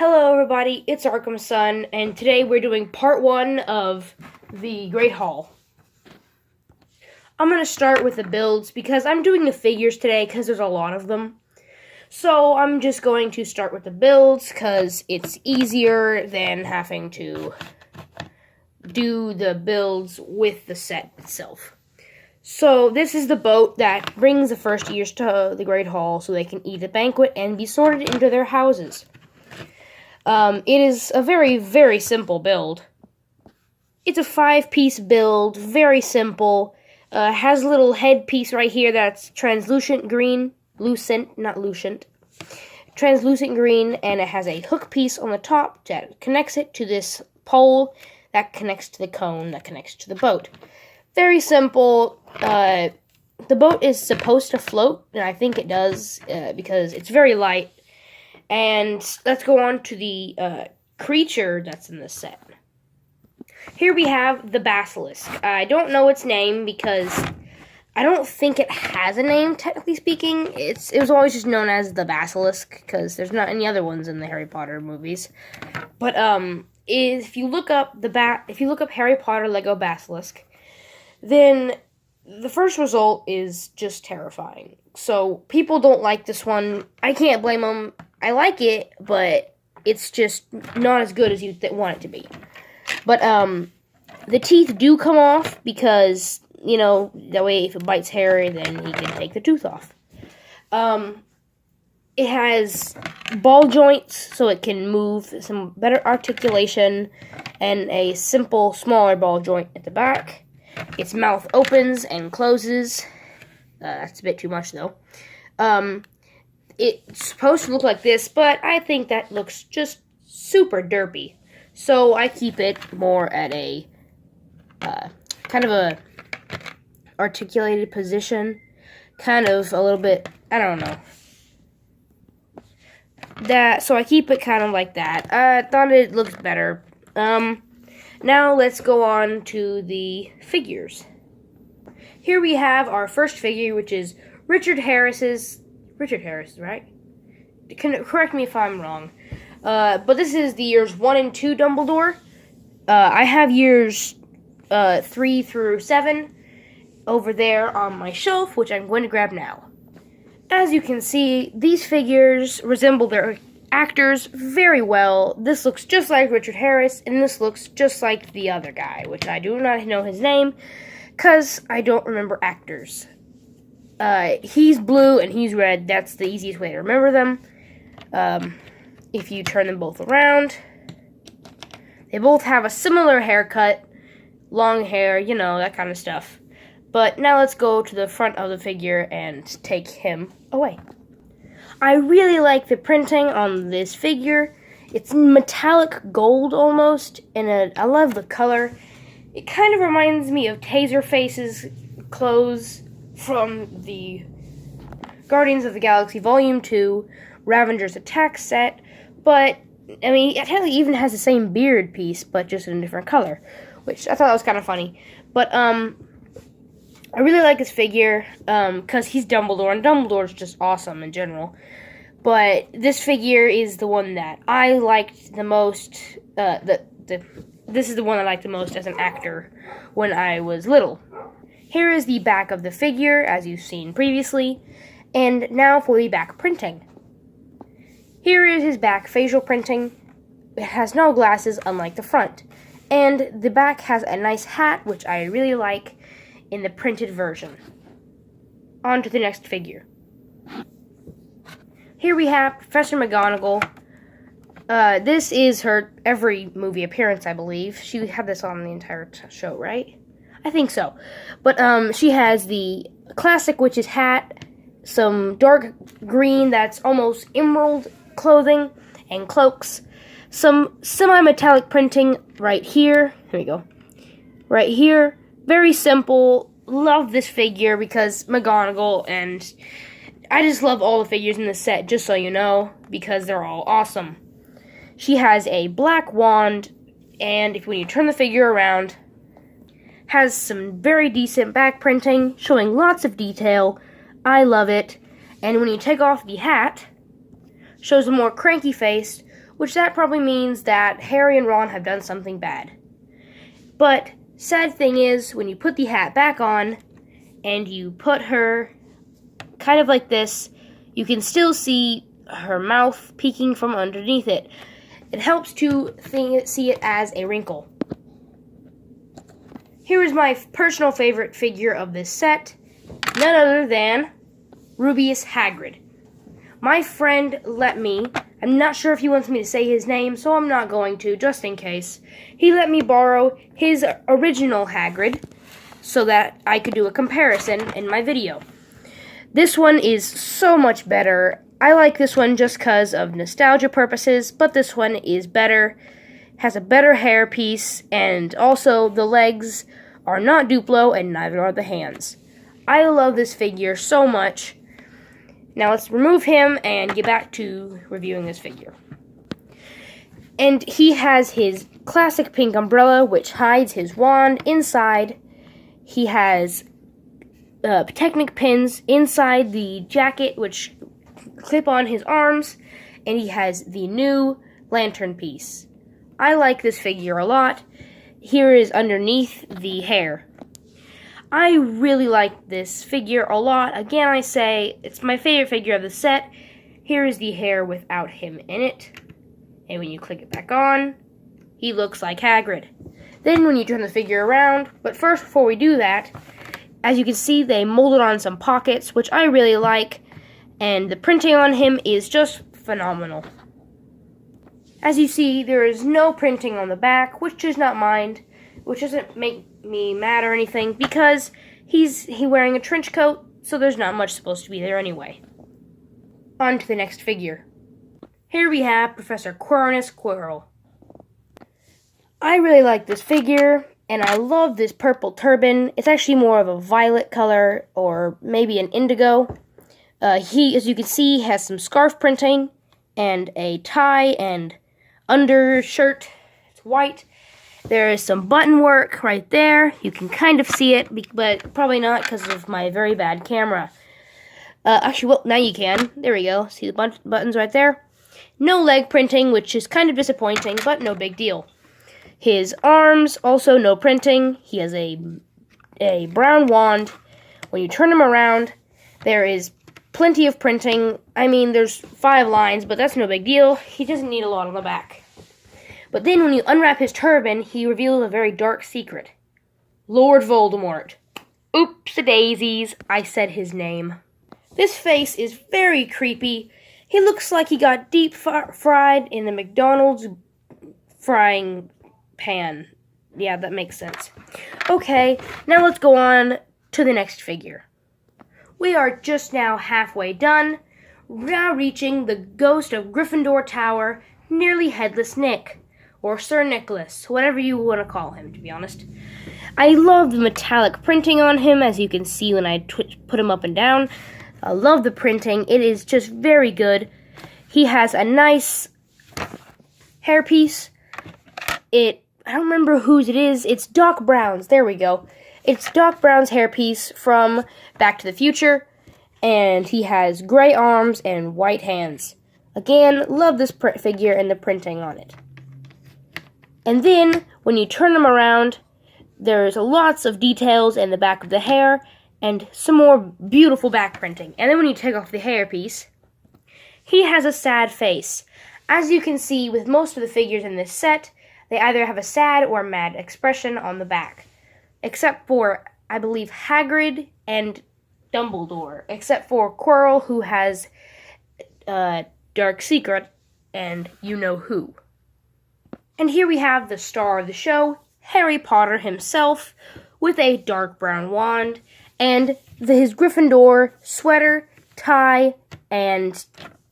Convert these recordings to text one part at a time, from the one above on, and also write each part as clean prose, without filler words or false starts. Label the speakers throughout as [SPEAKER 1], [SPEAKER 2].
[SPEAKER 1] Hello, everybody. It's Arkham Sun, and today we're doing part 1 of the Great Hall. I'm going to start with the builds because I'm doing the figures today because there's a lot of them. So I'm just going to start with the builds because it's easier than having to do the builds with the set itself. So this is the boat that brings the first years to the Great Hall so they can eat a banquet and be sorted into their houses. It is a very, very simple build. It's a 5-piece build, very simple. Has a little headpiece right here that's translucent green, translucent green, and it has a hook piece on the top that connects it to this pole that connects to the cone that connects to the boat. Very simple. The boat is supposed to float, and I think it does because it's very light. And let's go on to the creature that's in the set. Here we have the Basilisk. I don't know its name because I don't think it has a name, technically speaking. It was always just known as the Basilisk because there's not any other ones in the Harry Potter movies. But if you look up Harry Potter Lego Basilisk, then the first result is just terrifying. So people don't like this one. I can't blame them. I like it, but it's just not as good as you want it to be. But the teeth do come off because, that way if it bites Harry, then he can take the tooth off. It has ball joints, so it can move, some better articulation, and a simple, smaller ball joint at the back. Its mouth opens and closes. That's a bit too much, though. It's supposed to look like this, but I think that looks just super derpy. So I keep it more at a kind of a articulated position. Kind of a little bit, I don't know. So I keep it kind of like that. I thought it looked better. Now let's go on to the figures. Here we have our first figure, which is Richard Harris, right? Correct me if I'm wrong. But this is the years 1 and 2 Dumbledore. I have years 3 through 7 over there on my shelf, which I'm going to grab now. As you can see, these figures resemble their actors very well. This looks just like Richard Harris, and this looks just like the other guy, which I do not know his name, because I don't remember actors. He's blue and he's red. That's the easiest way to remember them. If you turn them both around, they both have a similar haircut, long hair, that kind of stuff. But now let's go to the front of the figure and take him away. I really like the printing on this figure. It's metallic gold almost, and I love the color. It kind of reminds me of Taserface's clothes from the Guardians of the Galaxy Volume 2 Ravengers Attack set, but, it technically even has the same beard piece, but just in a different color, which I thought was kind of funny. But, I really like this figure, because he's Dumbledore, and Dumbledore's just awesome in general. But this figure is the one that I liked the most, this is the one I liked the most as an actor when I was little. Here is the back of the figure, as you've seen previously, and now for the back printing. Here is his back facial printing. It has no glasses, unlike the front. And the back has a nice hat, which I really like, in the printed version. On to the next figure. Here we have Professor McGonagall. This is her every movie appearance, I believe. She had this on the entire show, right? I think so. But she has the classic witch's hat, some dark green that's almost emerald clothing and cloaks, some semi-metallic printing right here. Here we go. Right here. Very simple. Love this figure because McGonagall, and I just love all the figures in the set, just so you know, because they're all awesome. She has a black wand, and when you turn the figure around, has some very decent back printing, showing lots of detail. I love it. And when you take off the hat, shows a more cranky face which that probably means that Harry and Ron have done something bad. But sad thing is, when you put the hat back on and you put her kind of like this, you can still see her mouth peeking from underneath it. It helps to see it as a wrinkle. Here is my personal favorite figure of this set, none other than Rubeus Hagrid. My friend let me, I'm not sure if he wants me to say his name, so I'm not going to, just in case. He let me borrow his original Hagrid so that I could do a comparison in my video. This one is so much better. I like this one just because of nostalgia purposes, but this one is better, has a better hair piece, and also the legs are not Duplo and neither are the hands. I love this figure so much. Now let's remove him and get back to reviewing this figure. And he has his classic pink umbrella, which hides his wand inside. He has Technic pins inside the jacket, which clip on his arms, and he has the new lantern piece. I like this figure a lot. Here is underneath the hair. I really like this figure a lot. Again, I say it's my favorite figure of the set. Here is the hair without him in it. And when you click it back on, he looks like Hagrid. Then when you turn the figure around, but first before we do that, as you can see, they molded on some pockets, which I really like. And the printing on him is just phenomenal. As you see, there is no printing on the back, which does not mind, which doesn't make me mad or anything, because he's wearing a trench coat, so there's not much supposed to be there anyway. On to the next figure. Here we have Professor Quirinius Quirrell. I really like this figure, and I love this purple turban. It's actually more of a violet color, or maybe an indigo. He, as you can see, has some scarf printing and a tie and undershirt. It's white. There is some button work right there. You can kind of see it, but probably not because of my very bad camera. Actually, well, now you can. There we go. See the buttons right there? No leg printing, which is kind of disappointing, but no big deal. His arms, also no printing. He has a brown wand. When you turn him around, there is plenty of printing. I mean, there's 5 lines, but that's no big deal. He doesn't need a lot on the back. But then when you unwrap his turban, he reveals a very dark secret. Lord Voldemort. Oops-a-daisies, I said his name. This face is very creepy. He looks like he got deep fried in the McDonald's frying pan. Yeah, that makes sense. Okay, now let's go on to the next figure. We are just now halfway done, now reaching the ghost of Gryffindor Tower, nearly headless Nick, or Sir Nicholas, whatever you want to call him, to be honest. I love the metallic printing on him, as you can see when I put him up and down. I love the printing. It is just very good. He has a nice hairpiece. I don't remember whose it is. It's Doc Brown's. There we go. It's Doc Brown's hairpiece from Back to the Future, and he has gray arms and white hands. Again, love this figure and the printing on it. And then, when you turn him around, there's lots of details in the back of the hair, and some more beautiful back printing. And then when you take off the hairpiece, he has a sad face. As you can see with most of the figures in this set, they either have a sad or mad expression on the back. Except for, I believe, Hagrid and Dumbledore. Except for Quirrell, who has a dark secret, and you know who. And here we have the star of the show, Harry Potter himself, with a dark brown wand, and his Gryffindor sweater, tie, and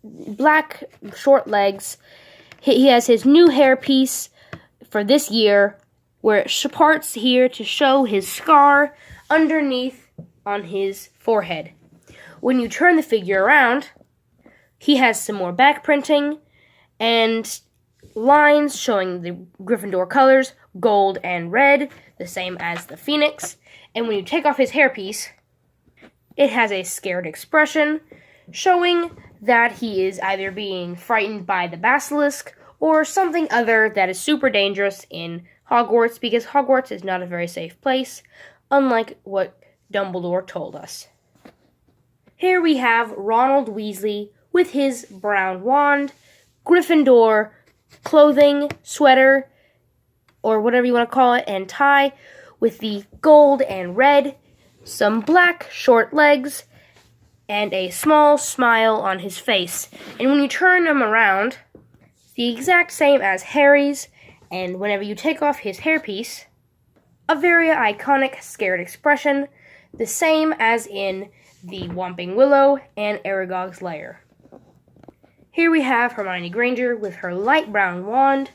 [SPEAKER 1] black short legs. He has his new hairpiece for this year, where it parts here to show his scar underneath on his forehead. When you turn the figure around, he has some more back printing and lines showing the Gryffindor colors, gold and red, the same as the Phoenix. And when you take off his hairpiece, it has a scared expression, showing that he is either being frightened by the basilisk or something other that is super dangerous in Hogwarts, because Hogwarts is not a very safe place, unlike what Dumbledore told us. Here we have Ronald Weasley with his brown wand, Gryffindor clothing, sweater, or whatever you want to call it, and tie with the gold and red, some black short legs, and a small smile on his face. And when you turn him around, the exact same as Harry's, and whenever you take off his hairpiece, a very iconic scared expression, the same as in the Whomping Willow and Aragog's lair. Here we have Hermione Granger with her light brown wand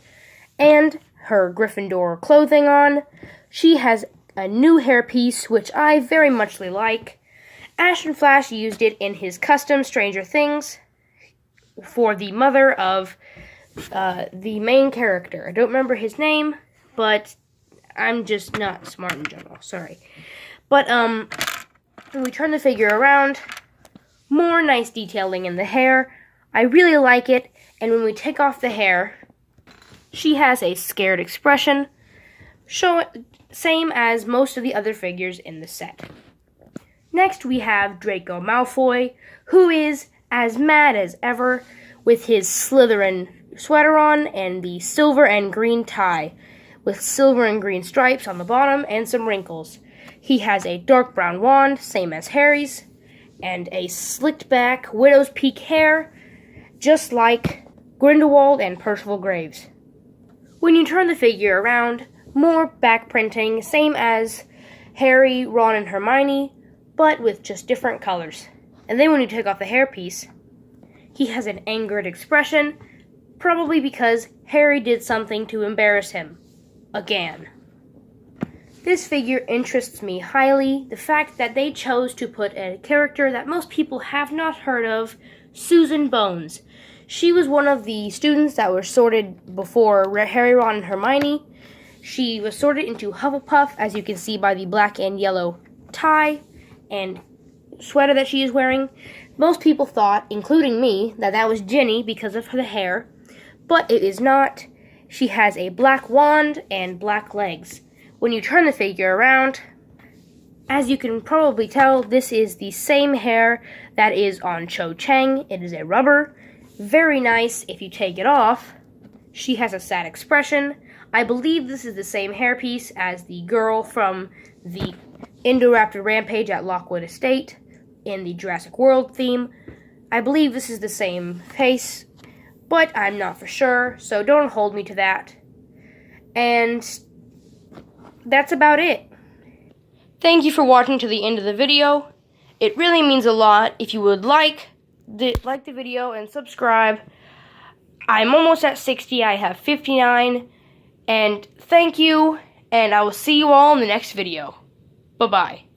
[SPEAKER 1] and her Gryffindor clothing on. She has a new hairpiece, which I very muchly like. Ashton Flash used it in his custom Stranger Things for the mother of the main character. I don't remember his name, but I'm just not smart in general. Sorry. But, when we turn the figure around, more nice detailing in the hair. I really like it. And when we take off the hair, she has a scared expression, same as most of the other figures in the set. Next, we have Draco Malfoy, who is as mad as ever with his Slytherin sweater on and the silver and green tie with silver and green stripes on the bottom and some wrinkles. He has a dark brown wand, same as Harry's, and a slicked back widow's peak hair, just like Grindelwald and Percival Graves. When you turn the figure around, more back printing, same as Harry, Ron, and Hermione, but with just different colors. And then when you take off the hairpiece, he has an angered expression, probably because Harry did something to embarrass him. Again. This figure interests me highly. The fact that they chose to put a character that most people have not heard of, Susan Bones. She was one of the students that were sorted before Harry, Ron, and Hermione. She was sorted into Hufflepuff, as you can see by the black and yellow tie and sweater that she is wearing. Most people thought, including me, that that was Ginny because of the hair, but it is not. She has a black wand and black legs. When you turn the figure around, as you can probably tell, this is the same hair that is on Cho Chang. It is a rubber. Very nice. If you take it off, she has a sad expression. I believe this is the same hairpiece as the girl from the Indoraptor Rampage at Lockwood Estate in the Jurassic World theme. I believe this is the same face, but I'm not for sure, so don't hold me to that. And that's about it. Thank you for watching to the end of the video. It really means a lot. If you would like the video and subscribe. I'm almost at 60. I have 59. And thank you, and I will see you all in the next video. Bye-bye.